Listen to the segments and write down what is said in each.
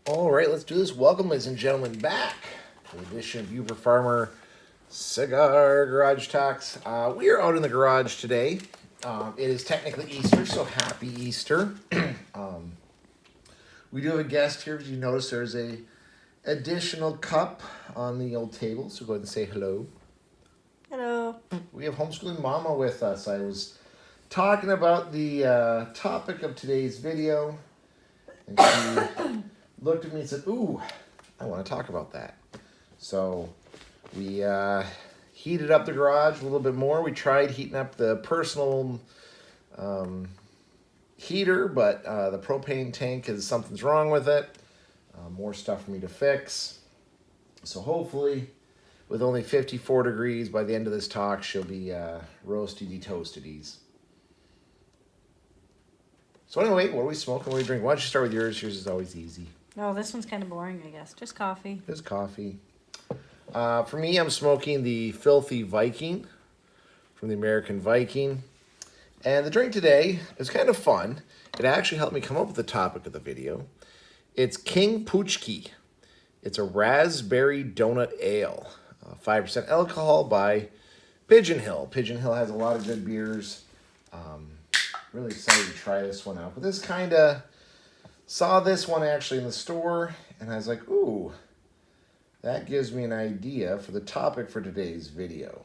All right, let's do this. Welcome, ladies and gentlemen, back to the edition of Uber Farmer Cigar Garage Talks. We are out in the garage today. It is technically Easter, so happy Easter. We do have a guest here. As you notice, there's a additional cup on the old table, so go ahead and say hello. Hello. We have Homeschooling Mama with us. I was talking about the topic of today's video, and she looked at me and said, ooh, I want to talk about that. So we heated up the garage a little bit more. We tried heating up the personal heater, but the propane tank something's wrong with it. More stuff for me to fix. So hopefully, with only 54 degrees by the end of this talk, she'll be roasty toastedies. So anyway, what are we smoking? What are we drinking? Why don't you start with yours? Yours is always easy. No, this one's kind of boring, I guess. Just coffee. Just coffee. For me, I'm smoking the Filthy Viking from the American Viking. And the drink today is kind of fun. It actually helped me come up with the topic of the video. It's King Puchki. It's a raspberry donut ale. 5% alcohol by Pigeon Hill. Pigeon Hill has a lot of good beers. Really excited to try this one out. But this kind of saw this one actually in the store, and I was like, ooh, that gives me an idea for the topic for today's video.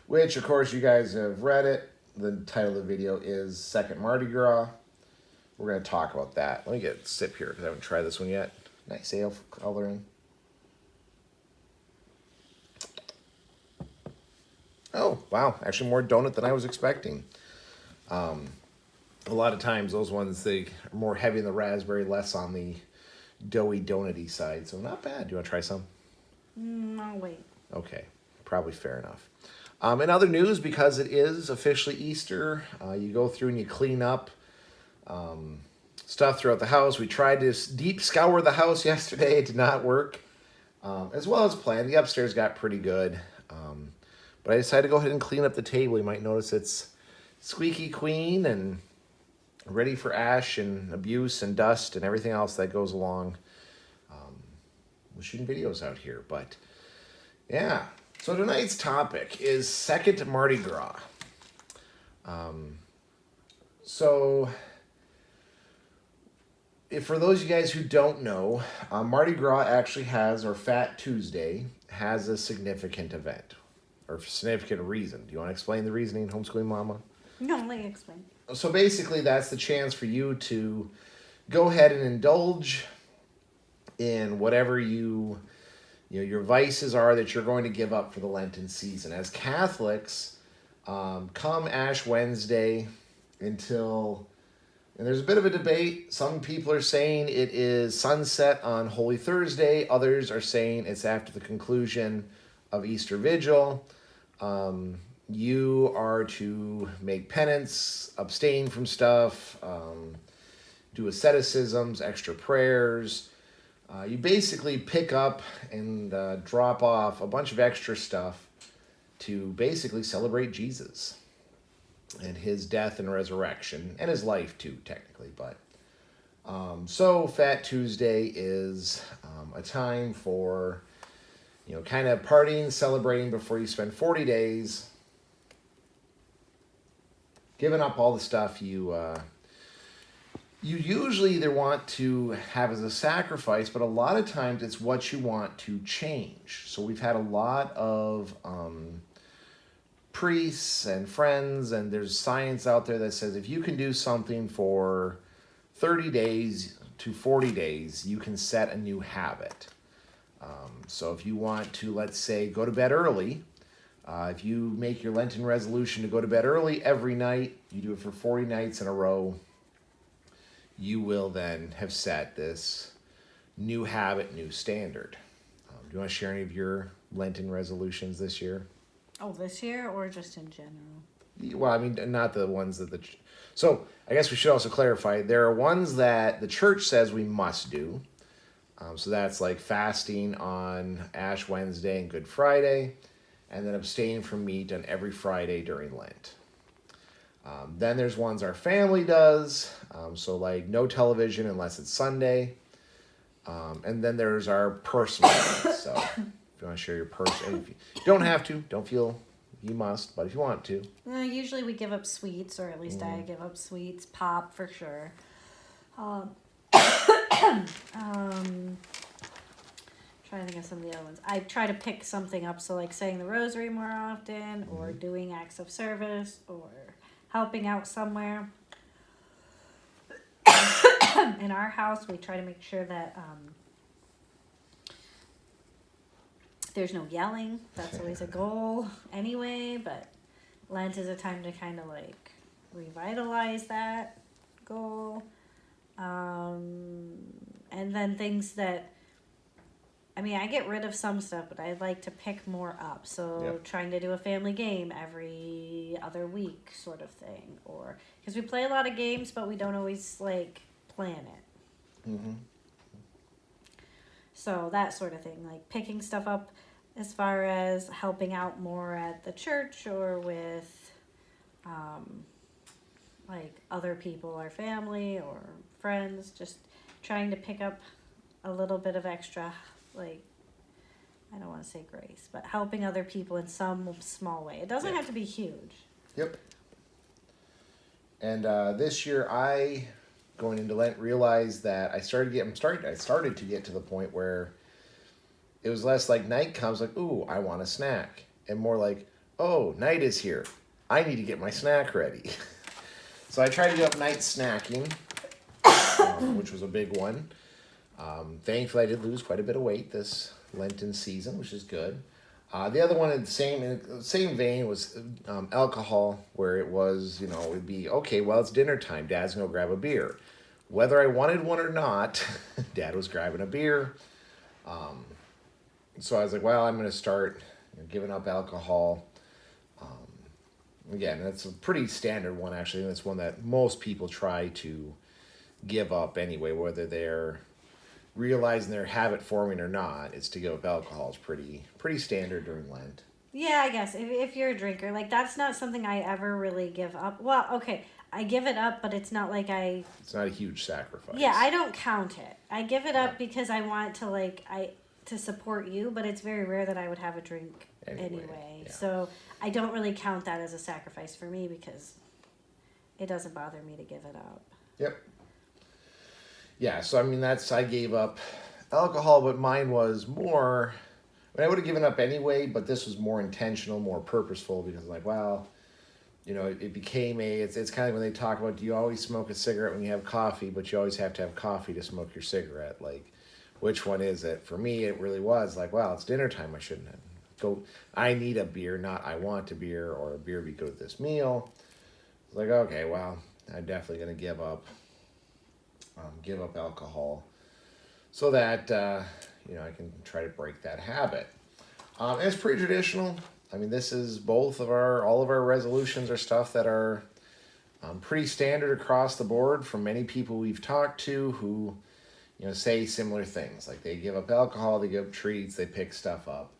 Which, of course, you guys have read it. The title of the video is Second Mardi Gras. We're going to talk about that. Let me get a sip here because I haven't tried this one yet. Nice ale coloring. Oh, wow. Actually more donut than I was expecting. A lot of times those ones, they are more heavy in the raspberry, less on the doughy donut-y side. So not bad. Do you want to try some? I'll wait. Okay. Probably fair enough. In other news, because it is officially Easter, you go through and you clean up stuff throughout the house. We tried to deep scour the house yesterday. It did not work as well as planned. The upstairs got pretty good. But I decided to go ahead and clean up the table. You might notice it's squeaky clean and ready for ash and abuse and dust and everything else that goes along with shooting videos out here. But yeah, so tonight's topic is Second Mardi Gras. So if for those of you guys who don't know, Mardi Gras actually has, or Fat Tuesday, has a significant event. Or significant reason. Do you want to explain the reasoning, Homeschooling Mama? No, let me explain. So basically, that's the chance for you to go ahead and indulge in whatever your vices are that you're going to give up for the Lenten season. As Catholics, come Ash Wednesday until, and there's a bit of a debate. Some people are saying it is sunset on Holy Thursday. Others are saying it's after the conclusion of Easter Vigil. You are to make penance, abstain from stuff, do asceticisms, extra prayers. You basically pick up and drop off a bunch of extra stuff to basically celebrate Jesus and his death and resurrection, and his life too, technically. But so Fat Tuesday is a time for kind of partying, celebrating before you spend 40 days giving up all the stuff you usually either want to have as a sacrifice, but a lot of times it's what you want to change. So we've had a lot of priests and friends, and there's science out there that says if you can do something for 30 days to 40 days, you can set a new habit. So if you want to, let's say, go to bed early, if you make your Lenten resolution to go to bed early every night, you do it for 40 nights in a row, you will then have set this new habit, new standard. Do you want to share any of your Lenten resolutions this year? Oh, this year or just in general? Well, I mean, not the ones that So I guess we should also clarify, there are ones that the church says we must do. So that's like fasting on Ash Wednesday and Good Friday, and then abstaining from meat on every Friday during Lent. Then there's ones our family does. So like no television unless it's Sunday. And then there's our personal ones. So if you want to share your personal, if you don't have to, don't feel you must, but if you want to. Usually we give up sweets, or at least I give up sweets. Pop for sure. Trying to think of some of the other ones. I try to pick something up, so like saying the rosary more often, or doing acts of service, or helping out somewhere. In our house, we try to make sure that there's no yelling. That's always a goal anyway, but Lent is a time to kind of like revitalize that goal. And then things that, I mean, I get rid of some stuff, but I like to pick more up. So trying to do a family game every other week sort of thing. Or, because we play a lot of games, but we don't always like plan it. Mm-hmm. So that sort of thing, like picking stuff up as far as helping out more at the church or with like other people, our family or friends, just trying to pick up a little bit of extra, like, I don't want to say grace, but helping other people in some small way. It doesn't have to be huge. Yep. And this year, going into Lent, realized that I started to get to the point where it was less like night comes, like, ooh, I want a snack, and more like, oh, night is here, I need to get my snack ready. So I tried to get up night snacking, which was a big one. Thankfully, I did lose quite a bit of weight this Lenten season, which is good. The other one in the same vein was alcohol, where it was, it'd be, okay, well, it's dinner time. Dad's going to grab a beer. Whether I wanted one or not, Dad was grabbing a beer. So I was like, well, I'm going to start giving up alcohol. Again, that's a pretty standard one, actually. And it's one that most people try to give up anyway, whether they're realizing they're habit forming or not. It's to give up alcohol. It's pretty standard during Lent. Yeah, I guess if you're a drinker, like that's not something I ever really give up. Well, okay, I give it up, but it's not like It's not a huge sacrifice. Yeah, I don't count it. I give it up because I want to to support you, but it's very rare that I would have a drink anyway. Yeah. So I don't really count that as a sacrifice for me because it doesn't bother me to give it up. Yep. Yeah, so I mean, I gave up alcohol, but mine was more, I would have given up anyway, but this was more intentional, more purposeful, because like, well, it became it's kind of when they talk about, do you always smoke a cigarette when you have coffee, but you always have to have coffee to smoke your cigarette? Like, which one is it? For me, it really was like, well, it's dinner time, I shouldn't have. I need a beer, not I want a beer, or a beer would be good with this meal. It's like, okay, well, I'm definitely going to give up alcohol so that I can try to break that habit. And it's pretty traditional. I mean, this is all of our resolutions are stuff that are pretty standard across the board from many people we've talked to who say similar things, like they give up alcohol, they give up treats, they pick stuff up.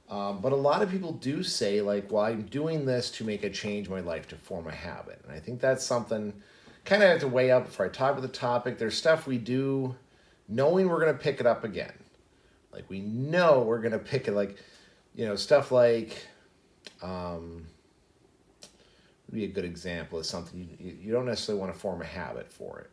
But a lot of people do say, like, well, I'm doing this to make a change in my life, to form a habit. And I think that's something kind of have to weigh up before I talk about the topic. There's stuff we do knowing we're going to pick it up again. Like, we know we're going to pick it, like, stuff like, would be a good example of something you don't necessarily want to form a habit for it.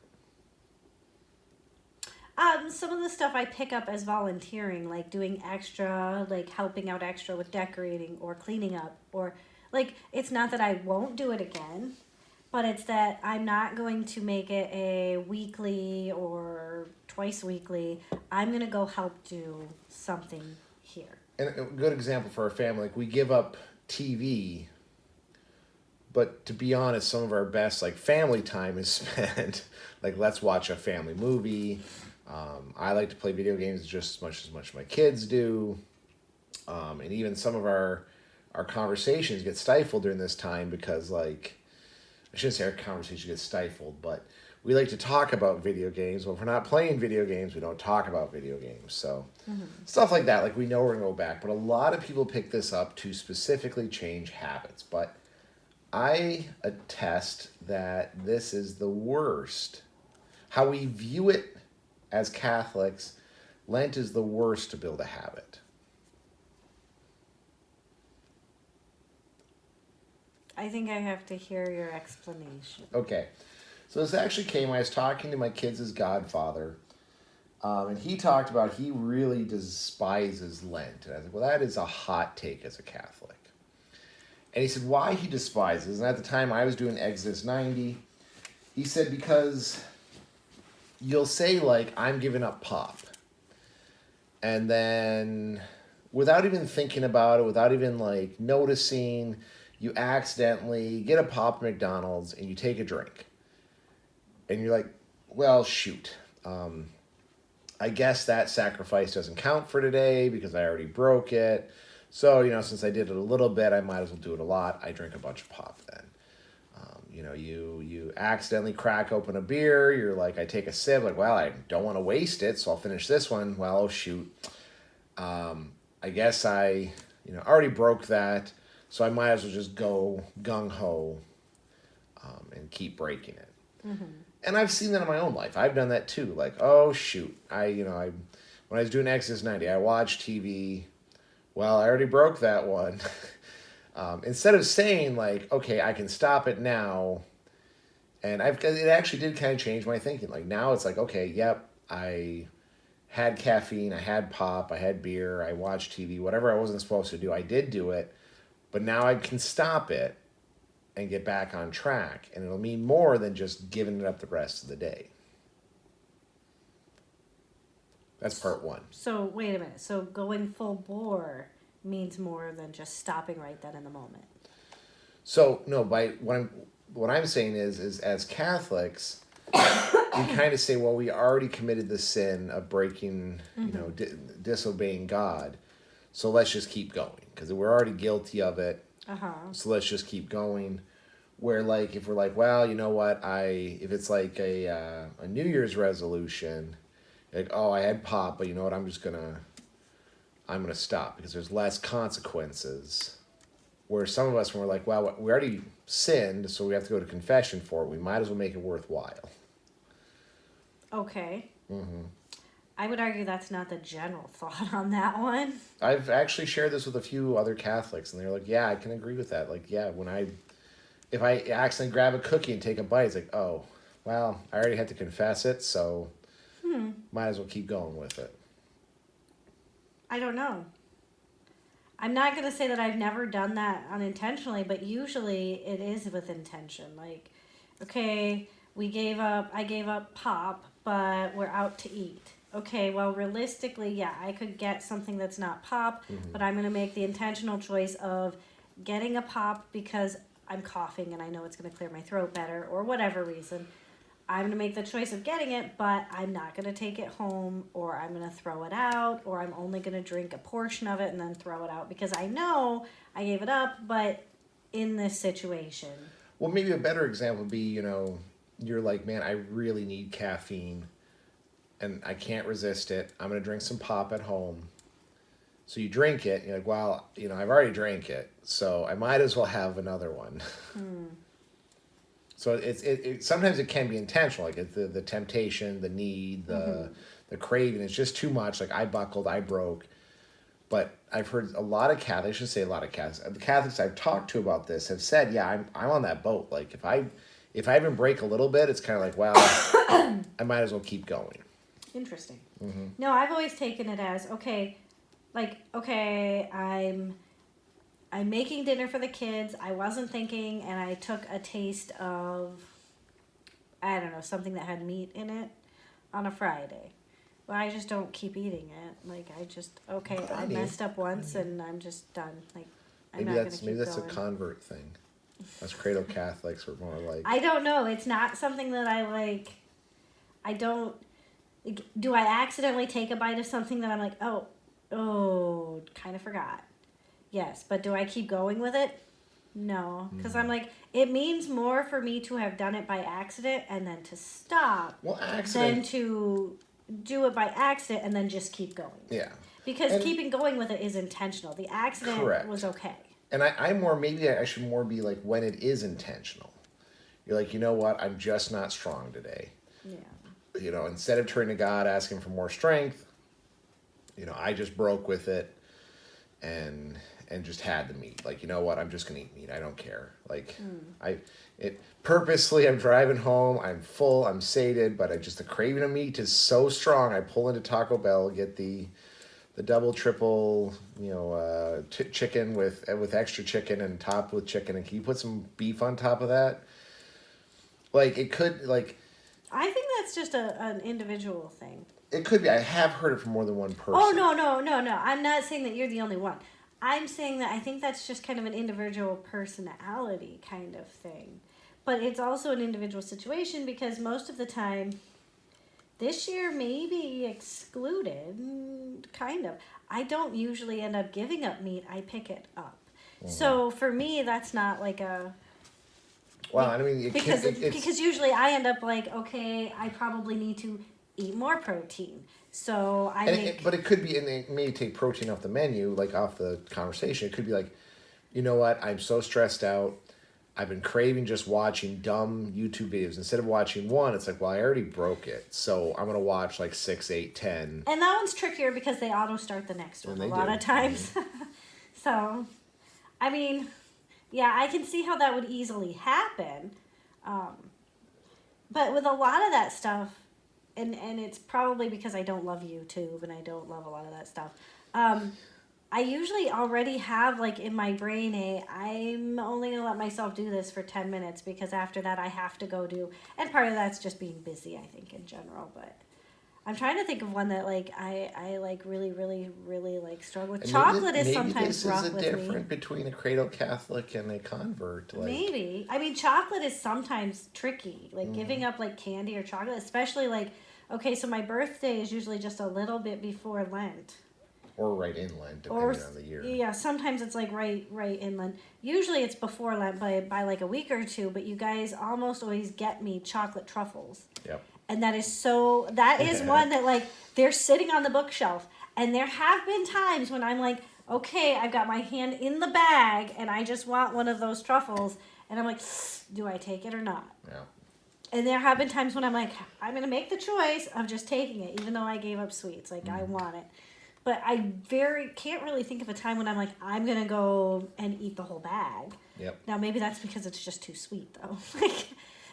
Some of the stuff I pick up as volunteering, like doing extra, like helping out extra with decorating or cleaning up, or like, it's not that I won't do it again, but it's that I'm not going to make it a weekly or twice weekly. I'm going to go help do something here. And a good example for our family, like we give up TV, but to be honest, some of our best family time is spent let's watch a family movie. I like to play video games just as much my kids do. And even some of our conversations get stifled during this time because I shouldn't say our conversations get stifled, but we like to talk about video games. Well, if we're not playing video games, we don't talk about video games. So stuff like that, we know we're going to go back. But a lot of people pick this up to specifically change habits. But I attest that this is the worst. How we view it as Catholics, Lent is the worst to build a habit. I think I have to hear your explanation. Okay. So this actually came, I was talking to my kids' godfather, and he talked about he really despises Lent. And I was like, well, that is a hot take as a Catholic. And he said why he despises, and at the time I was doing Exodus 90, he said because you'll say, like, I'm giving up pop. And then without even thinking about it, without even, like, noticing, you accidentally get a pop at McDonald's and you take a drink. And you're like, well, shoot. I guess that sacrifice doesn't count for today because I already broke it. So, since I did it a little bit, I might as well do it a lot. I drink a bunch of pop then. You accidentally crack open a beer. You're like, I take a sip. Like, well, I don't want to waste it, so I'll finish this one. Well, oh, shoot. I guess I, already broke that. So I might as well just go gung-ho and keep breaking it. Mm-hmm. And I've seen that in my own life. I've done that too. Like, oh, shoot. When I was doing Exodus 90, I watched TV. Well, I already broke that one. Instead of saying, like, okay, I can stop it now. And it actually did kind of change my thinking. Like, now it's like, okay, yep, I had caffeine, I had pop, I had beer, I watched TV, whatever I wasn't supposed to do, I did do it. But now I can stop it and get back on track. And it'll mean more than just giving it up the rest of the day. That's part one. So, wait a minute. So, going full bore means more than just stopping right then in the moment. So, no, by what I'm saying is as Catholics, we kind of say, well, we already committed the sin of breaking, disobeying God. So let's just keep going because we're already guilty of it. So let's just keep going. Where, like, if we're like, well, you know what, if it's like a New Year's resolution, like, oh, I had pop, but you know what, I'm gonna stop because there's less consequences. Where some of us, when we're like, well, we already sinned, so we have to go to confession for it. We might as well make it worthwhile. Okay. Mm-hmm. I would argue that's not the general thought on that one. I've actually shared this with a few other Catholics, and they're like, yeah, I can agree with that. Like, yeah, if I accidentally grab a cookie and take a bite, it's like, oh, well, I already had to confess it, so might as well keep going with it. I don't know. I'm not going to say that I've never done that unintentionally, but usually it is with intention. Like, okay, I gave up pop, but we're out to eat. Okay, well, realistically, yeah, I could get something that's not pop, but I'm going to make the intentional choice of getting a pop because I'm coughing and I know it's going to clear my throat better or whatever reason. I'm going to make the choice of getting it, but I'm not going to take it home or I'm going to throw it out or I'm only going to drink a portion of it and then throw it out because I know I gave it up, but in this situation. Well, maybe a better example would be, you're like, man, I really need caffeine and I can't resist it. I'm going to drink some pop at home. So you drink it, and you're like, well, I've already drank it, so I might as well have another one. So it sometimes it can be intentional, like the temptation, the need, the craving. It's just too much. Like I buckled, I broke. But I've heard a lot of Catholics, I should say a lot of Catholics, the Catholics I've talked to about this have said, yeah, I'm on that boat. Like if I even break a little bit, it's kind of like, well, I might as well keep going. Interesting. Mm-hmm. No, I've always taken it as, okay, I'm making dinner for the kids. I wasn't thinking, and I took a taste of, I don't know, something that had meat in it on a Friday. Well, I just don't keep eating it. Like, I messed up once, and I'm just done. Like, I'm not going to keep going. Maybe that's a convert thing. Us cradle Catholics were more like... I don't know. It's not something that I like. I don't... Do I accidentally take a bite of something that I'm like, oh, kind of forgot? Yes, but do I keep going with it? No, because I'm like, it means more for me to have done it by accident and then to stop than to do it by accident and then just keep going. Yeah. Because keeping going with it is intentional. The accident was okay. And maybe I should more be like when it is intentional. You're like, you know what? I'm just not strong today. Yeah. You know, instead of turning to God, asking for more strength, you know, I just broke with it and just had the meat. Like, you know what? I'm just gonna eat meat. I don't care. Like, purposely. I'm driving home. I'm full. I'm sated, but the craving of meat is so strong. I pull into Taco Bell, get the double, triple, you know, chicken with extra chicken and topped with chicken. And can you put some beef on top of that? Like it could like. I think that's just an individual thing. It could be. I have heard it from more than one person. Oh, no. I'm not saying that you're the only one. I'm saying that I think that's just kind of an individual personality kind of thing. But it's also an individual situation because most of the time, this year maybe excluded, kind of. I don't usually end up giving up meat. I pick it up. Mm-hmm. So for me, that's not like a... Well, I mean, because usually I end up like, okay, I probably need to eat more protein. So but it could be, and they may take protein off the menu, like off the conversation. It could be like, you know what? I'm so stressed out. I've been craving just watching dumb YouTube videos. Instead of watching one, it's like, well, I already broke it. So I'm going to watch like 6, 8, 10. And that one's trickier because they auto start the next one a lot of times. Mm-hmm. So, I mean, yeah, I can see how that would easily happen. But with a lot of that stuff, and it's probably because I don't love YouTube and I don't love a lot of that stuff. I usually already have like in my brain I'm only going to let myself do this for 10 minutes because after that I have to go do, and part of that's just being busy, I think, in general. But I'm trying to think of one that like I like really, really, really like struggle with. Chocolate is sometimes rough with me. Maybe this is a difference between a cradle Catholic and a convert. Like. Maybe. I mean, chocolate is sometimes tricky. Like giving up like candy or chocolate, especially like, okay, so my birthday is usually just a little bit before Lent. Or right in Lent, depending on the year. Yeah, sometimes it's like right in Lent. Usually it's before Lent by like a week or two, but you guys almost always get me chocolate truffles. Yep. And that is one that like they're sitting on the bookshelf. And there have been times when I'm like, okay, I've got my hand in the bag and I just want one of those truffles. And I'm like, do I take it or not? Yeah. And there have been times when I'm like, I'm going to make the choice of just taking it, even though I gave up sweets. Like, I want it. But I can't really think of a time when I'm like, I'm going to go and eat the whole bag. Yep. Now, maybe that's because it's just too sweet, though. Like,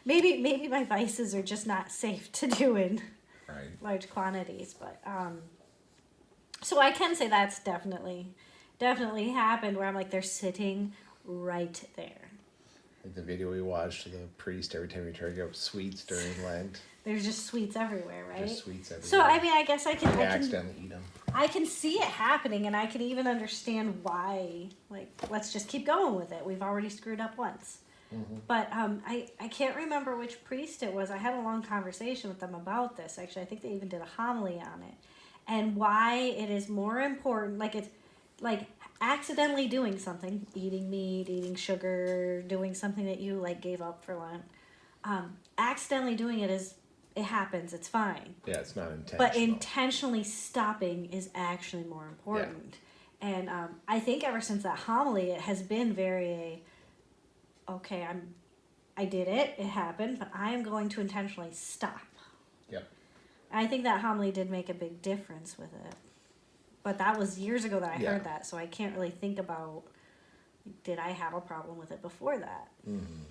maybe my vices are just not safe to do in large quantities. But, so I can say that's definitely happened where I'm like, they're sitting right there. Like the video we watched of the priest every time he tried to give up sweets during Lent. There's just sweets everywhere, right? Just sweets everywhere. So, I mean, I guess I accidentally eat them. I can see it happening, and I can even understand why. Like, let's just keep going with it. We've already screwed up once. Mm-hmm. But I can't remember which priest it was. I had a long conversation with them about this, actually. I think they even did a homily on it. And why it is more important, like it's like accidentally doing something, eating meat, eating sugar, doing something that you like gave up for Lent. Accidentally doing it it happens, it's fine. Yeah, it's not intentional. But intentionally stopping is actually more important. Yeah. And I think ever since that homily, it has been very, okay, I did it, it happened, but I am going to intentionally stop. Yep. And I think that homily did make a big difference with it. But that was years ago that I heard that, so I can't really think about, did I have a problem with it before that? Mm-hmm.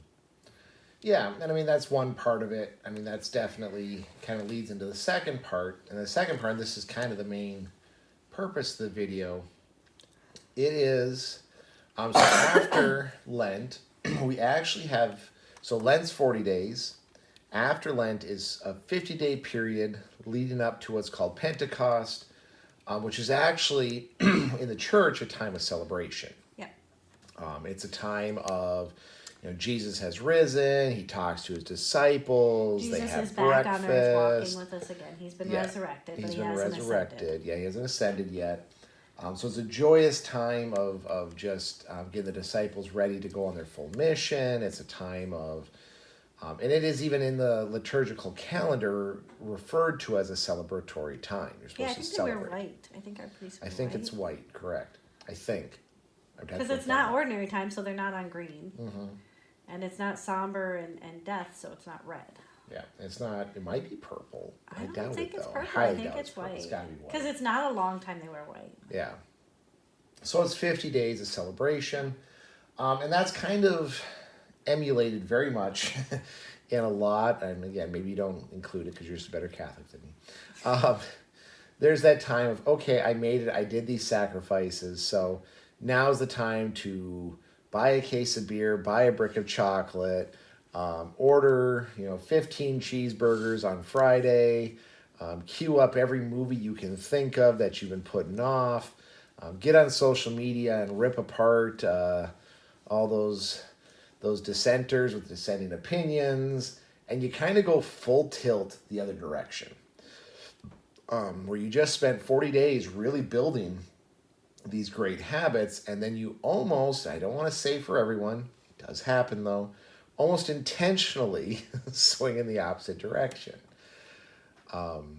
Yeah, and I mean, that's one part of it. I mean, that's definitely kind of leads into the second part. And the second part, this is kind of the main purpose of the video. It is, so after Lent, we actually have, so Lent's 40 days. After Lent is a 50-day period leading up to what's called Pentecost, which is actually, in the church, a time of celebration. Yeah. It's a time of... You know, Jesus has risen. He talks to his disciples. Jesus they have is back breakfast. on earth walking with us again. He's been resurrected, He's but been he hasn't resurrected. ascended. Yeah, he hasn't ascended yet. So it's a joyous time of just getting the disciples ready to go on their full mission. It's a time of, and it is even in the liturgical calendar referred to as a celebratory time. You're supposed to celebrate. They wear white. I think our priests wear I think white. it's white, correct. I think. Because it's not ordinary time, so they're not on green. Mm-hmm. And it's not somber and death, so it's not red. Yeah, it's not. It might be purple. I don't think it's purple. I think it's white. It's gotta be white. Because it's not a long time they wear white. Yeah. So it's 50 days of celebration. And that's kind of emulated very much in a lot. And again, maybe you don't include it because you're just a better Catholic than me. There's that time of, okay, I made it. I did these sacrifices. So now's the time to buy a case of beer, buy a brick of chocolate, order 15 cheeseburgers on Friday, queue up every movie you can think of that you've been putting off, get on social media and rip apart all those dissenters with dissenting opinions, and you kind of go full tilt the other direction, where you just spent 40 days really building these great habits, and then you almost, I don't want to say for everyone, it does happen though, almost intentionally swing in the opposite direction. And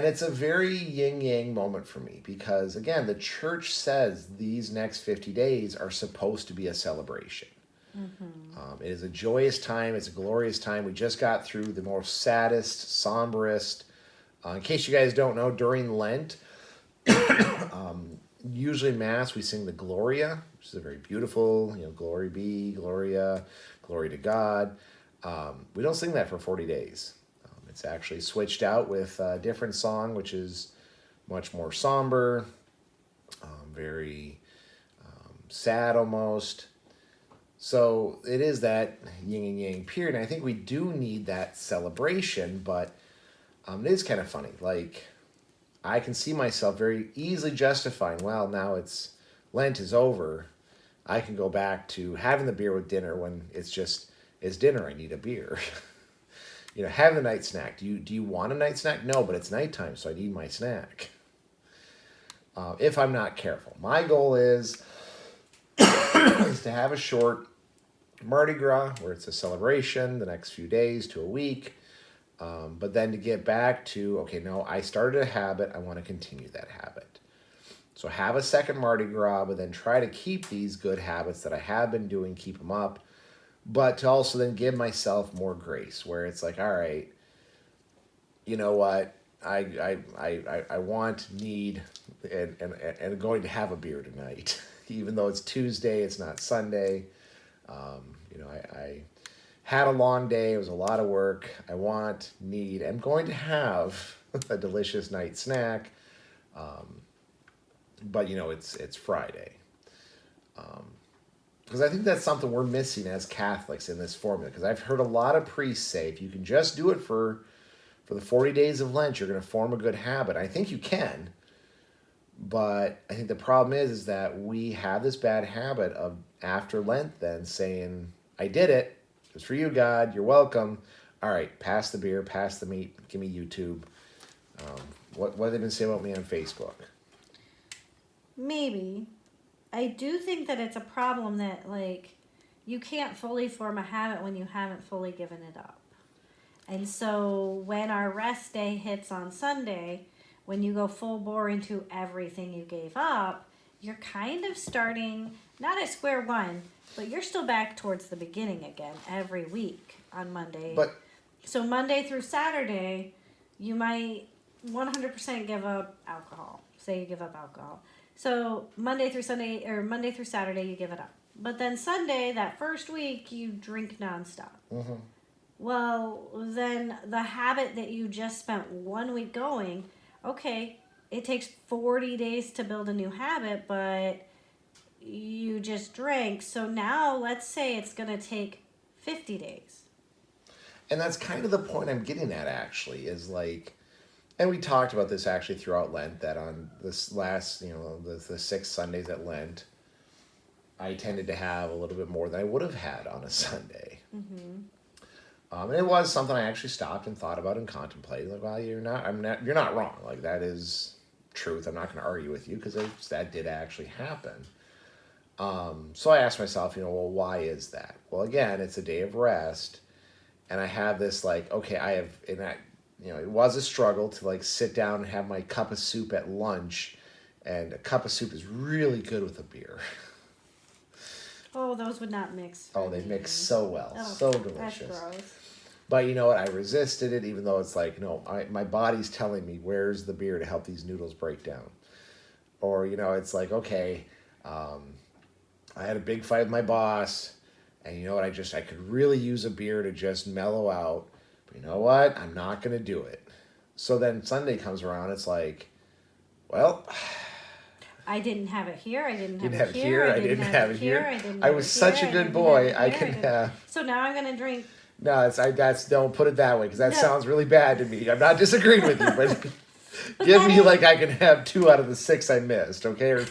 it's a very yin-yang moment for me because, again, the church says these next 50 days are supposed to be a celebration. Mm-hmm. It is a joyous time. It's a glorious time. We just got through the most saddest, somberest. In case you guys don't know, during Lent, usually in Mass, we sing the Gloria, which is a very beautiful, glory be, Gloria, glory to God. We don't sing that for 40 days. It's actually switched out with a different song, which is much more somber, very sad almost. So it is that yin and yang period. And I think we do need that celebration, but it is kind of funny. Like, I can see myself very easily justifying, well, now Lent is over. I can go back to having the beer with dinner when it's dinner, I need a beer. Have the night snack. Do you want a night snack? No, but it's nighttime, so I need my snack. If I'm not careful. My goal is to have a short Mardi Gras where it's a celebration the next few days to a week. But then to get back to, okay, no, I started a habit. I want to continue that habit. So have a second Mardi Gras, but then try to keep these good habits that I have been doing, keep them up. But to also then give myself more grace, where it's like, all right, you know what, I need, and going to have a beer tonight, even though it's Tuesday, it's not Sunday. I had a long day, it was a lot of work. I'm going to have a delicious night snack, but it's Friday. Because I think that's something we're missing as Catholics in this formula. Because I've heard a lot of priests say, if you can just do it for the 40 days of Lent, you're going to form a good habit. I think you can. But I think the problem is that we have this bad habit of, after Lent, then saying, I did it. It was for you, God. You're welcome. All right, pass the beer, pass the meat. Give me YouTube. What have they been saying about me on Facebook? Maybe. I do think that it's a problem that, you can't fully form a habit when you haven't fully given it up. And so when our rest day hits on Sunday, when you go full bore into everything you gave up, you're kind of starting, not at square one, but you're still back towards the beginning again every week on Monday. So Monday through Saturday, you might 100% give up alcohol. Say you give up alcohol. So Monday through Saturday, you give it up. But then Sunday, that first week, you drink nonstop. Mm-hmm. Well, then the habit that you just spent 1 week going, okay, it takes 40 days to build a new habit, but you just drank. So now let's say it's going to take 50 days. And that's kind of the point I'm getting at, actually, is and we talked about this actually throughout Lent, that on this last, the 6 Sundays at Lent, I tended to have a little bit more than I would have had on a Sunday. Mm-hmm. And it was something I actually stopped and thought about and contemplated. Like, well, you're not wrong. Like, that is truth. I'm not going to argue with you because that did actually happen. So I asked myself, well, why is that? Well, again, it's a day of rest, and I have this okay, I have, and that, it was a struggle to sit down and have my cup of soup at lunch And a cup of soup is really good with a beer. Oh, those would not mix. Oh, they mix so well. Oh, So that's delicious. gross. But you know what? I resisted it, even though it's like, no, my body's telling me, where's the beer to help these noodles break down? Or, you know, it's like, okay, I had a big fight with my boss, and you know what? I could really use a beer to just mellow out. But you know what? I'm not going to do it. So then Sunday comes around, it's like, well, I didn't have it here. I didn't didn't have have it it here. here. I didn't have it here. I didn't. I have was it such here, a I good didn't boy. have it I here, can didn't- have. So now I'm gonna drink. No, that's don't put it that way because that No. sounds really bad to me. I'm not disagreeing with you, but give me like I can have 2 out of the 6 I missed, okay? Or,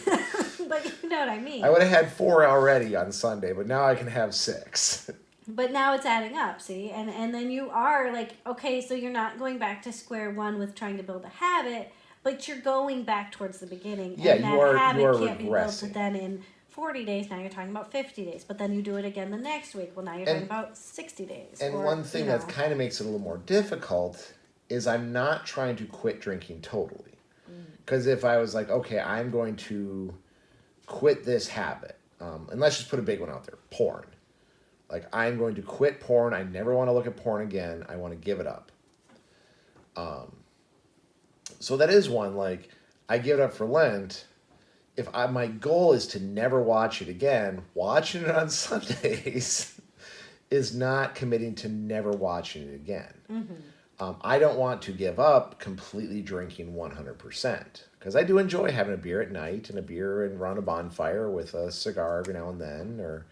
But you know what I mean. I would have had 4 already on Sunday, but now I can have 6. But now it's adding up, see? And then you are like, okay, so you're not going back to square one with trying to build a habit, but you're going back towards the beginning. Yeah, and you that are- habit you are can't be built regressing. then in 40 days. Now you're talking about 50 days. But then you do it again the next week. Well, now you're And- talking about 60 days. And or, one thing you know. that kind of makes it a little more difficult is I'm not trying to quit drinking totally. Because if I was like, okay, I'm going to quit this habit, and let's just put a big one out there, porn. Like, I'm going to quit porn. I never want to look at porn again. I want to give it up. So that is one, like, I give it up for Lent. My goal is to never watch it again, watching it on Sundays is not committing to never watching it again. I don't want to give up completely drinking 100% because I do enjoy having a beer at night and a beer and around a bonfire with a cigar every now and then. Or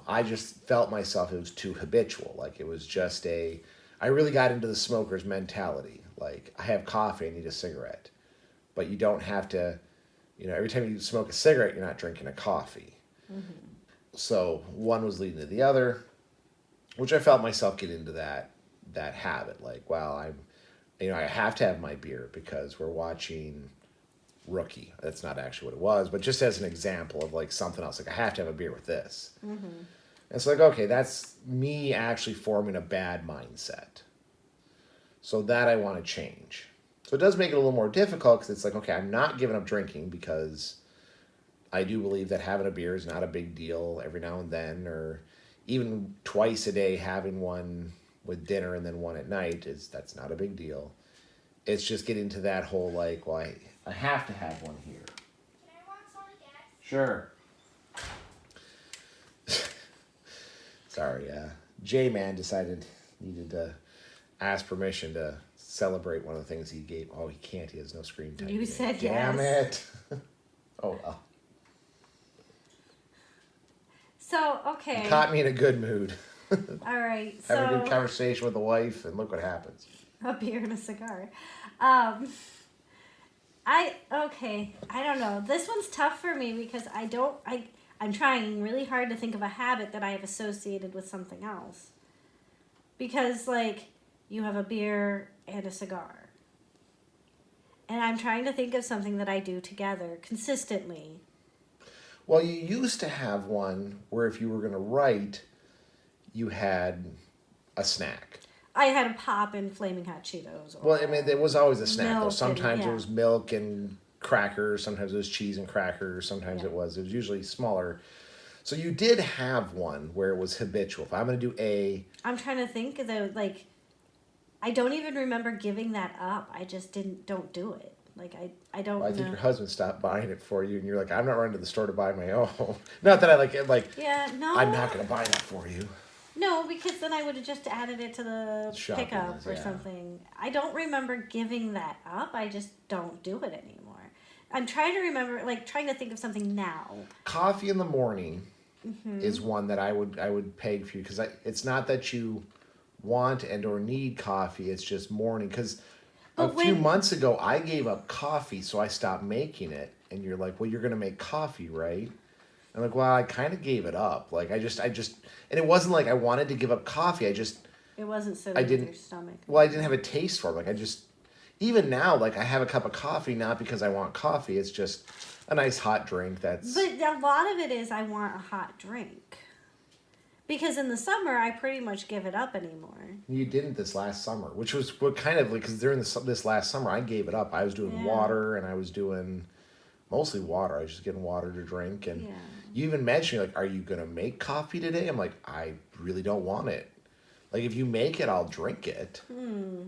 I just felt myself, it was too habitual. Like it was just I really got into the smoker's mentality. Like I have coffee, I need a cigarette. But you don't have to, every time you smoke a cigarette, you're not drinking a coffee. So one was leading to the other, which I felt myself get into that habit. Like, well, I have to have my beer because we're watching Rookie. That's not actually what it was, but just as an example of like something else. Like I have to have a beer with this. And it's like, okay, that's me actually forming a bad mindset. So that I want to change. So it does make it a little more difficult because it's like, okay, I'm not giving up drinking because I do believe that having a beer is not a big deal every now and then, or even twice a day having one with dinner and then one at night that's not a big deal. It's just getting to that whole like, well, I have to have one here. Can I want some again? Sure. Sorry, J-Man needed to ask permission to celebrate one of the things he gave. Oh, he can't. He has no screen time. You yet. said Damn yes. it. Oh, well. So, okay. You caught me in a good mood. All right. Having a So, good conversation with the wife, and look what happens. a beer and a cigar. Okay, I don't know. This one's tough for me because I'm trying really hard to think of a habit that I have associated with something else. Because like you have a beer and a cigar. And I'm trying to think of something that I do together consistently. Well, you used to have one where if you were going to write, you had a snack. I had a pop and flaming hot Cheetos. Well, I mean, there was always a snack, though. Milk Sometimes and- it was milk and crackers. Sometimes it was cheese and crackers. Sometimes Yeah. it was usually smaller. So you did have one where it was habitual. If I'm going to do I'm trying to think of like, I don't even remember giving that up. I just don't do it. Like I don't well, I know. think your husband stopped buying it for you, and you're like, I'm not running to the store to buy my own. Not that I like, Yeah, no. I'm not going to buy that for you. No, because then I would have just added it to the Shopping pickup list, or yeah. something. I don't remember giving that up. I just don't do it anymore. I'm trying to remember, like trying to think of something now. Coffee in the morning is one that I would peg for you because it's not that you want and or need coffee. It's just morning because a But few when- months ago I gave up coffee, so I stopped making it. And you're like, well, you're gonna make coffee, right? I'm like, well, I kind of gave it up. Like I just, and it wasn't like I wanted to give up coffee. It wasn't sitting I in didn't- your stomach. Well, I didn't have a taste for it. Like even now, like I have a cup of coffee not because I want coffee. It's just a nice hot drink. That's But a lot of it is I want a hot drink. Because in the summer, I pretty much give it up anymore. You didn't this last summer, which was what kind of like because during this last summer I gave it up. I was doing Yeah. water and I was doing mostly water. I was just getting water to drink. And Yeah. you even mentioned, like, are you going to make coffee today? I'm like, I really don't want it. Like, if you make it, I'll drink it.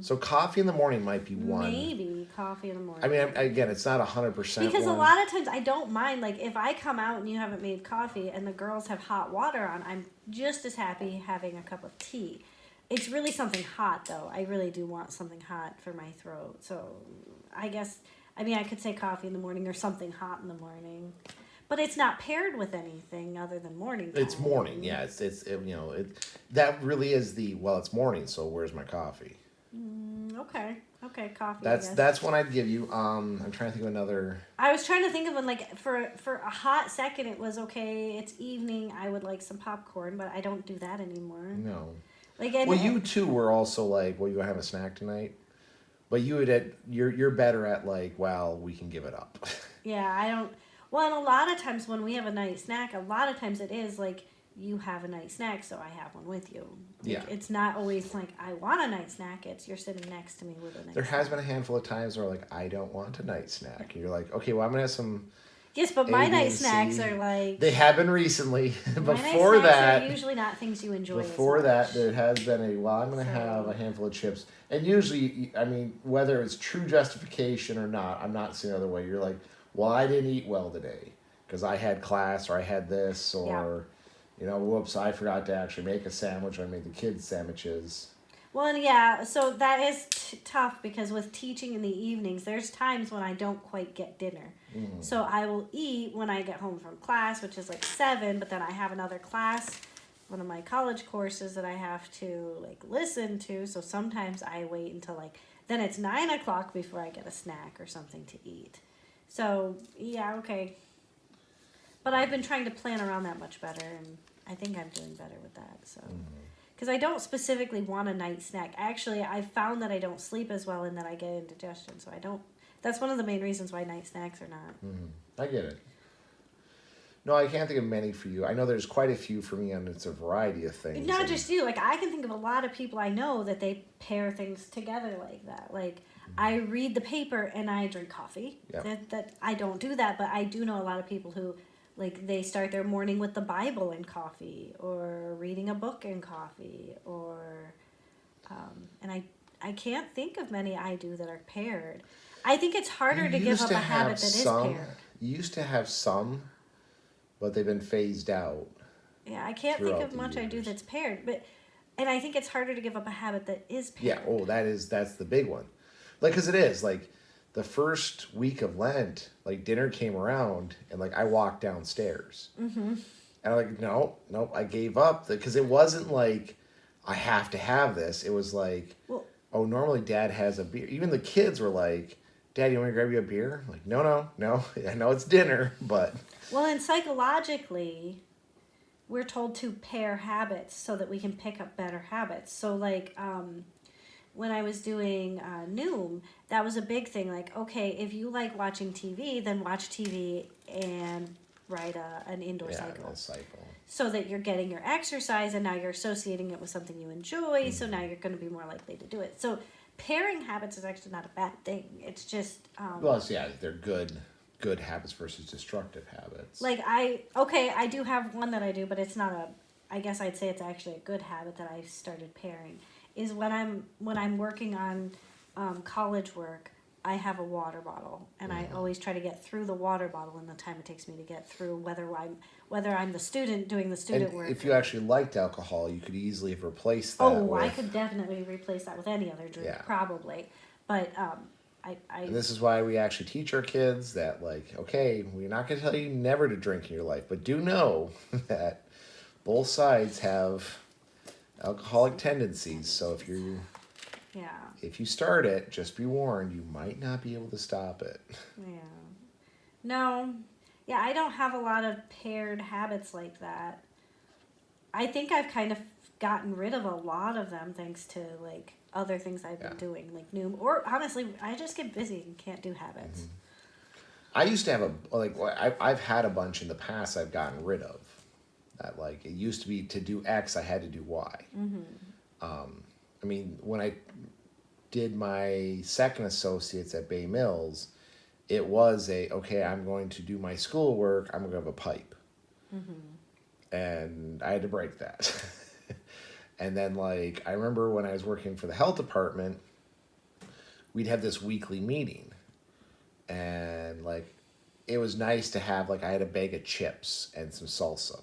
So coffee in the morning might be one. Maybe coffee in the morning. I mean, again, it's not 100% because one. a lot of times I don't mind, like, if I come out and you haven't made coffee and the girls have hot water on, I'm just as happy having a cup of tea. It's really something hot, though. I really do want something hot for my throat. So I guess, I mean, I could say coffee in the morning or something hot in the morning. But it's not paired with anything other than morning time. It's morning, yeah. That really is it's morning, so where's my coffee? Okay, coffee. That's one I'd give you. I'm trying to think of another. I was trying to think of one, like, for a hot second it was okay, it's evening, I would like some popcorn, but I don't do that anymore. No. Like, Well, you too were also like, well, you gonna have a snack tonight? But you're better at like, well, we can give it up. Yeah, I don't. Well, and a lot of times when we have a night snack, a lot of times it is like you have a night snack, so I have one with you. Like, Yeah. It's not always like I want a night snack. It's you're sitting next to me with a night There snack. has been a handful of times where like, I don't want a night snack. And you're like, okay, well, I'm gonna have some. Yes, but A, my B, night and snacks C. are like. They have been recently. My Before night snacks that, are usually not things you enjoy. before as that, much. there has been I'm going to have a handful of chips. And usually, I mean, whether it's true justification or not, I'm not seeing another way. You're like, well, I didn't eat well today because I had class or I had this or, whoops, I forgot to actually make a sandwich or I made the kids sandwiches. Well, and yeah, so that is tough because with teaching in the evenings, there's times when I don't quite get dinner. So I will eat when I get home from class, which is like 7, but then I have another class, one of my college courses that I have to like listen to. So sometimes I wait until like, then it's 9 o'clock before I get a snack or something to eat. So yeah, okay. But I've been trying to plan around that much better, and I think I'm doing better with that. So, because I don't specifically want a night snack. Actually, I found that I don't sleep as well, and that I get indigestion. So I don't. That's one of the main reasons why night snacks are not. I get it. No, I can't think of many for you. I know there's quite a few for me, and it's a variety of things. Not just you. Like, I can think of a lot of people I know that they pair things together like that. Like, I read the paper and I drink coffee. Yep. That I don't do that, but I do know a lot of people who, like, they start their morning with the Bible and coffee, or reading a book and coffee, or, and I can't think of many I do that are paired. I think it's harder to give up a habit that is paired. You used to have some, but they've been phased out. Yeah, I can't think throughout of the much I do years. that's paired, and I think it's harder to give up a habit that is paired. Yeah, that's the big one. Like, because it is, like, the first week of Lent, like, dinner came around, and, like, I walked downstairs. And I'm like, nope, I gave up. Because it wasn't like, I have to have this. It was like, normally Dad has a beer. Even the kids were like, Dad, you want me to grab you a beer? I'm like, no. I know it's dinner, but... Well, and psychologically, we're told to pair habits so that we can pick up better habits. So, like, when I was doing Noom, that was a big thing. Like, okay, if you like watching TV, then watch TV and ride an indoor cycle. A cycle. So that you're getting your exercise, and now you're associating it with something you enjoy, so now you're going to be more likely to do it. So pairing habits is actually not a bad thing. It's just... they're good habits versus destructive habits. Like, I do have one that I do, but it's not I guess I'd say it's actually a good habit that I started pairing, is when I'm working on college work, I have a water bottle, and I always try to get through the water bottle in the time it takes me to get through, whether I'm the student doing the student work. If you actually liked alcohol, you could easily have replaced that. I could definitely replace that with any other drink, probably. But and this is why we actually teach our kids that, like, okay, we're not going to tell you never to drink in your life, but do know that both sides have alcoholic tendencies. So if you start it, just be warned, you might not be able to stop it. Yeah. No. Yeah, I don't have a lot of paired habits like that. I think I've kind of gotten rid of a lot of them thanks to, like, other things I've been doing, like Noom. Or, honestly, I just get busy and can't do habits. I used to have I've had a bunch in the past I've gotten rid of. That, like, it used to be to do X, I had to do Y. I mean, when I did my second associates at Bay Mills, it was okay, I'm going to do my schoolwork, I'm going to have a pipe. And I had to break that. And then, like, I remember when I was working for the health department, we'd have this weekly meeting. And, like, it was nice to have, like, I had a bag of chips and some salsa.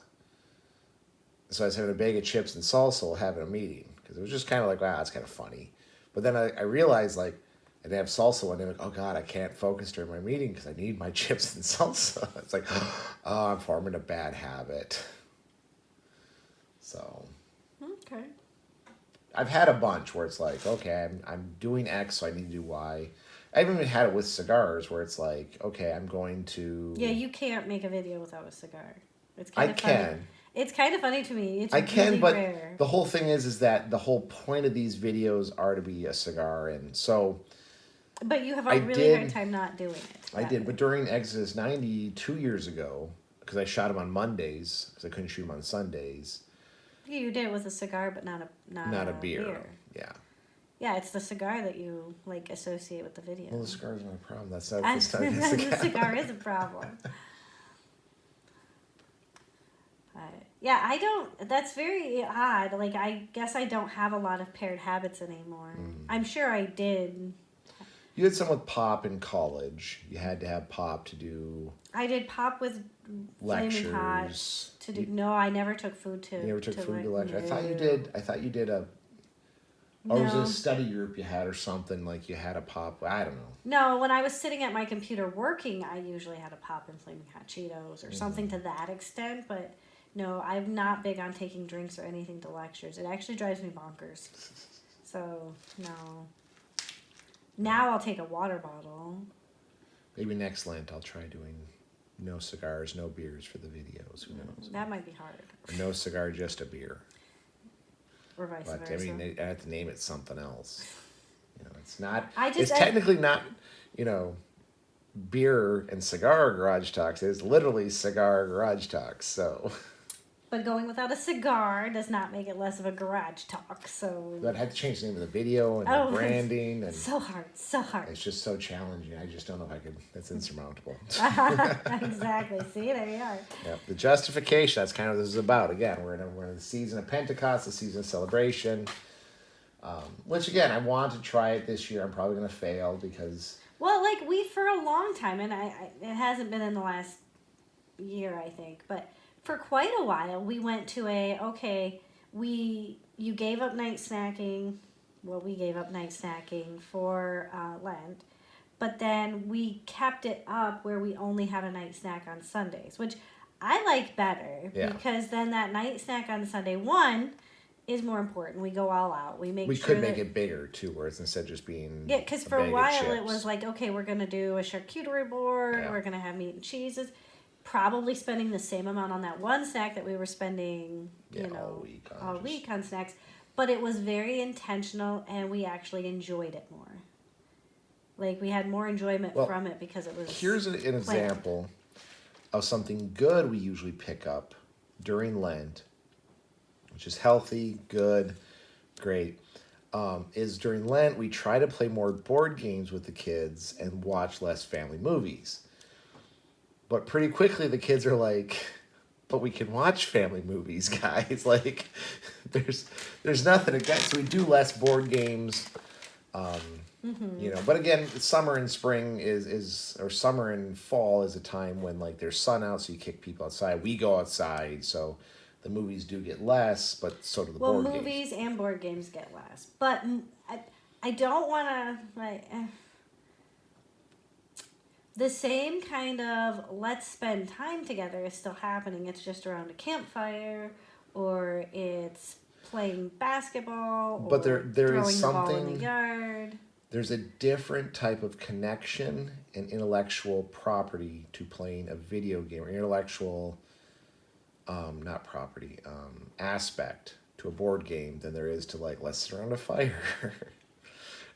So I was having a bag of chips and salsa while having a meeting. Because it was just kind of like, wow, that's kind of funny. But then I realized, like, I didn't have salsa one day. Like, oh, God, I can't focus during my meeting because I need my chips and salsa. It's like, oh, I'm forming a bad habit. So Okay. I've had a bunch where it's like, okay, I'm doing X, so I need to do Y. I've even had it with cigars where it's like, okay, I'm going to... Yeah, you can't make a video without a cigar. It's I kind of funny. can. It's kind of funny to me. It's I can, really but rare. the whole thing is that the whole point of these videos are to be a cigar, and so... But you have a I really did- hard time not doing it. I did, but during Exodus 90, 2 years ago, because I shot them on Mondays, because I couldn't shoot them on Sundays, Yeah, you did it with a cigar, but not a beer. Yeah. Yeah, it's the cigar that you like associate with the video. Well, the cigar's not a problem. That's not And the cigar. the cigar is a problem. Yeah, I don't. That's very odd. Like, I guess I don't have a lot of paired habits anymore. I'm sure I did. You had some with Pop in college. You had to have Pop to do I did pop with Flaming Hot lectures. to do. No, I never took food to. You never took food to lecture. No. I thought you did a. Or was it No. a study group you had or something, like you had a Pop? I don't know. No, when I was sitting at my computer working, I usually had a pop and Flaming Hot Cheetos or something to that extent. But no, I'm not big on taking drinks or anything to lectures. It actually drives me bonkers. So no. Now I'll take a water bottle. Maybe next Lent I'll try doing no cigars, no beers for the videos. Who knows? That might be hard. Or no cigar, just a beer. Or vice But versa. I mean, I have to name it something else. You know, it's not. I technically not. You know, beer and cigar garage talks. It's literally cigar garage talks. So. But going without a cigar does not make it less of a garage talk. So. But I had to change the name of the video and Oh, the branding, and so hard, so hard. it's just so challenging. I just don't know if I could. That's insurmountable. Exactly. See, there you are. Yep. The justification. That's kind of what this is about. Again, we're in the season of Pentecost, the season of celebration. Which again, I want to try it this year. I'm probably going to fail because. Well, like for a long time, and it hasn't been in the last year, I think, but for quite a while, we went to you gave up night snacking. Well, we gave up night snacking for Lent, but then we kept it up where we only had a night snack on Sundays, which I like better because then that night snack on Sunday is more important. We go all out. We Could make it bigger too, where it's instead of just being because for a while it was like, okay, we're gonna do a charcuterie board. Yeah. We're gonna have meat and cheeses. Probably spending the same amount on that one snack that we were spending, all week on snacks. But it was very intentional, and we actually enjoyed it more. Like, we had more enjoyment from it because it was. Here's an example of something good we usually pick up during Lent, which is healthy, good, great. Is during Lent we try to play more board games with the kids and watch less family movies. But pretty quickly the kids are like, but we can watch family movies, guys. Like, there's nothing against. So we do less board games, you know. But again, summer and spring or summer and fall is a time when like there's sun out, so you kick people outside. We go outside, so the movies do get less, but so do the board games. Well, movies and board games get less, but I don't want to like. The same kind of let's spend time together is still happening. It's just around a campfire, or it's playing basketball, But there throwing is the ball in something. the yard. There's a different type of connection and intellectual property to playing a video game, or intellectual, not property, aspect to a board game than there is to like let's sit around a fire.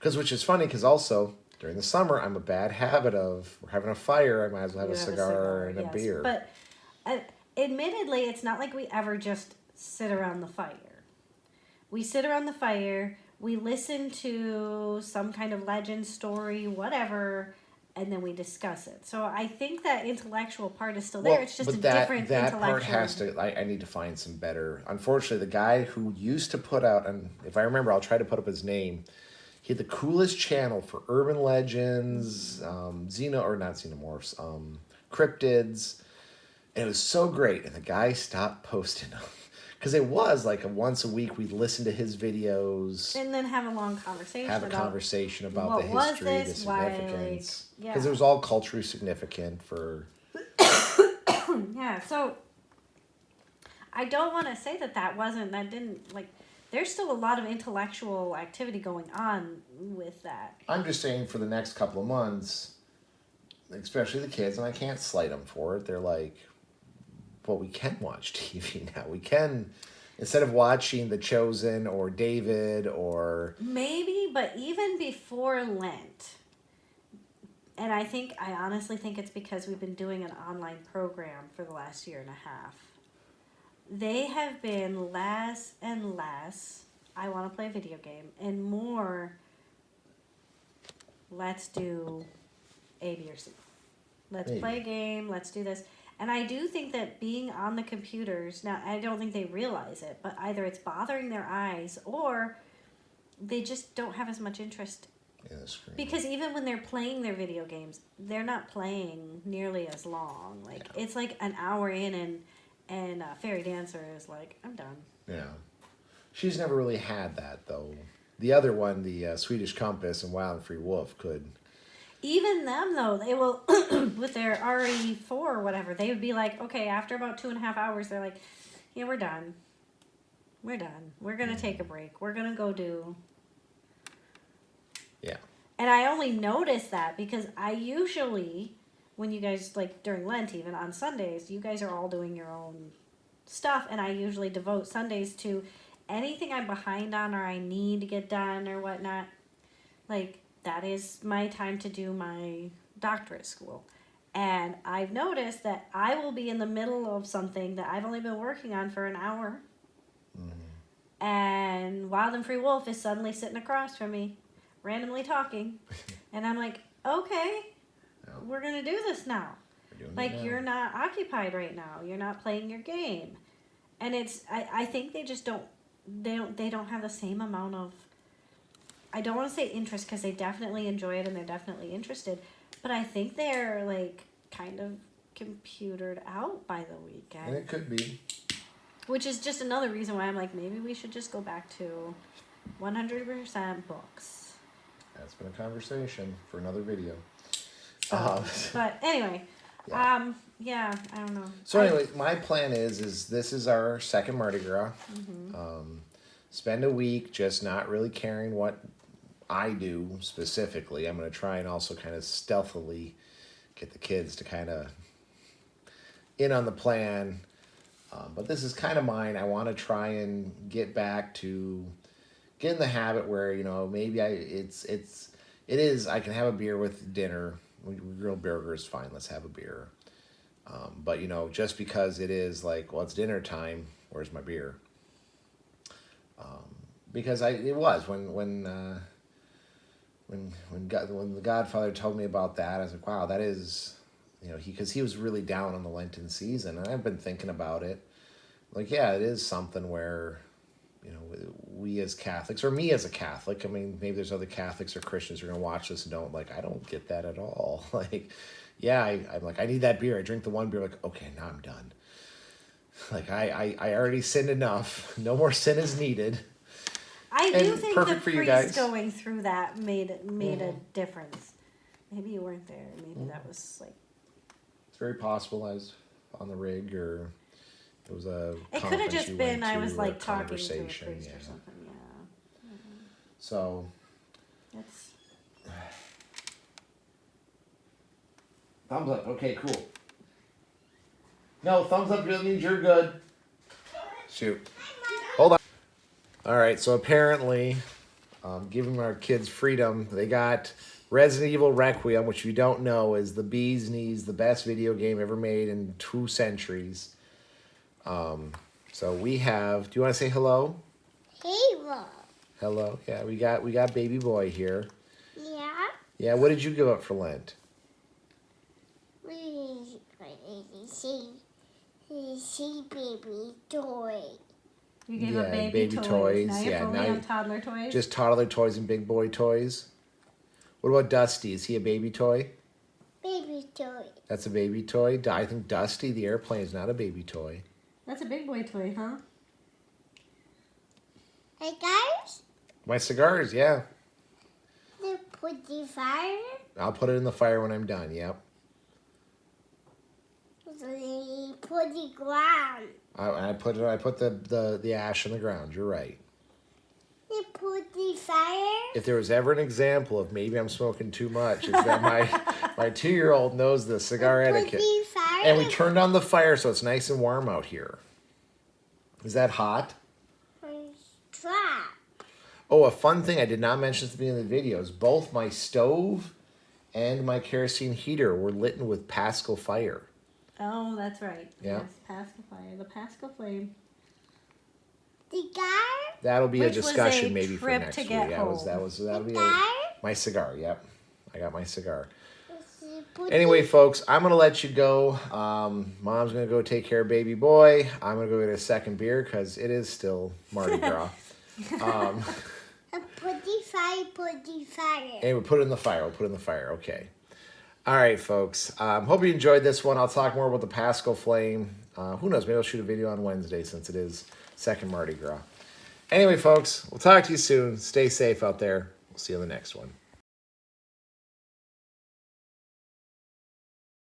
Which is funny because also. During the summer, I'm a bad habit of we're having a fire. I might as well have a cigar and a beer. But admittedly, it's not like we ever just sit around the fire. We sit around the fire. We listen to some kind of legend story, whatever, and then we discuss it. So I think that intellectual part is still there. It's just but a different that intellectual. part has to. I need to find some better. Unfortunately, the guy who used to put out, and if I remember, I'll try to put up his name. He had the coolest channel for urban legends, not xenomorphs, cryptids, and it was so great. And the guy stopped posting them because it was like a once a week we'd listen to his videos, And then have a long conversation. have a about conversation about what the was history, the this, why, significance, like, because yeah. it was all culturally significant for. Yeah, so I don't want to say that that didn't, like, there's still a lot of intellectual activity going on with that. I'm just saying for the next couple of months, especially the kids, and I can't slight them for it. They're like, well, we can watch TV now. We can, instead of watching The Chosen or David or. Maybe, but even before Lent, and I honestly think it's because we've been doing an online program for the last year and a half. They have been less and less, I want to play a video game, and more, let's do A, B, or C. Let's Maybe. play a game, let's do this. And I do think that being on the computers, now I don't think they realize it, but either it's bothering their eyes or they just don't have as much interest. In the screen. Because even when they're playing their video games, they're not playing nearly as long. Like, it's like an hour in and Fairy Dancer is like, I'm done. Yeah. She's never really had that, though. The other one, the Swedish Compass and Wild and Free Wolf, could. Even them, though, they will, with their RE4 or whatever, they would be like, okay, after about 2.5 hours, they're like, yeah, we're done. We're done. We're going to take a break. We're going to go do. Yeah. And I only notice that because I usually, when you guys, like during Lent even, on Sundays, you guys are all doing your own stuff. And I usually devote Sundays to anything I'm behind on or I need to get done or whatnot. Like, that is my time to do my doctorate school. And I've noticed that I will be in the middle of something that I've only been working on for an hour. Mm-hmm. And Wild and Free Wolf is suddenly sitting across from me, randomly talking. And I'm like, okay, we're going to do this now. Like, you're not occupied right now. You're not playing your game. And it's, I think they just don't have the same amount of, I don't want to say interest because they definitely enjoy it and they're definitely interested, but I think they're like kind of computered out by the weekend. And it could be. Which is just another reason why I'm like, maybe we should just go back to 100% books. That's been a conversation for another video. But anyway, yeah, I don't know. So anyway, my plan is this is our second Mardi Gras. Mm-hmm. Spend a week just not really caring what I do specifically. I'm going to try and also kind of stealthily get the kids to kind of in on the plan. But this is kind of mine. I want to try and get back to get in the habit where, you know, maybe it is I can have a beer with dinner. We grill burgers, fine, let's have a beer. But, you know, just because it is like, well, it's dinner time, where's my beer? Because it was when the Godfather told me about that, I was like, wow, that is, you know, because he was really down on the Lenten season, and I've been thinking about it. Like, yeah, it is something where, you know, we as Catholics, or me as a Catholic, I mean, maybe there's other Catholics or Christians who are going to watch this and don't, like, I don't get that at all. Like, yeah, I'm like, I need that beer. I drink the one beer, like, okay, now I'm done. Like, I already sinned enough. No more sin is needed. I do think the priest guys. going through that made a difference. Maybe you weren't there. Maybe that was like. It's very possible I was on the rig, or it was a. It could have just been I was like talking to a conversation, priest or something. Yeah. Mm-hmm. So. That's. Thumbs up. Okay, cool. No, thumbs up means you're good. Shoot. Hold on. All right, so apparently, giving our kids freedom, they got Resident Evil Requiem, which if you don't know is the bee's knees, the best video game ever made in 2 centuries. So we have. Do you want to say hello? Halo. Hello. Yeah, we got baby boy here. Yeah. Yeah. What did you give up for Lent? See baby toy. You gave Yeah, up baby, baby toys. toys. Now you're Yeah, fully now on you- toddler toys. Just toddler toys and big boy toys. What about Dusty? Is he a baby toy? Baby toy. That's a baby toy. I think Dusty the airplane is not a baby toy. That's a big boy toy, huh? Hey guys, My cigars, yeah. they put the fire. I'll put it in the fire when I'm done. Yep. They put the ground. I put the ash on the ground. You're right. They put the fire. If there was ever an example of maybe I'm smoking too much, it's that my 2-year-old knows the cigar They put etiquette. the fire. And we turned on the fire so it's nice and warm out here. Is that hot? Trap. Oh, a fun thing I did not mention at the beginning of the video is both my stove and my kerosene heater were lit with Pascal fire. Oh, that's right. Yeah. Yes, Pascal fire. The Pascal flame. The guy. That'll be Which a was discussion a maybe for trip next to week. get That'll The be guy. my cigar. Yep, I got my cigar. They put Anyway, folks, I'm gonna let you go. Mom's gonna go take care of baby boy. I'm gonna go get a second beer because it is still Mardi Gras. Put the fire. Put the fire. Anyway, put it in the fire. We'll put it in the fire. Okay. All right, folks. Hope you enjoyed this one. I'll talk more about the Pascal Flame. Who knows? Maybe I'll shoot a video on Wednesday since it is second Mardi Gras. Anyway, folks, we'll talk to you soon. Stay safe out there. We'll see you in the next one.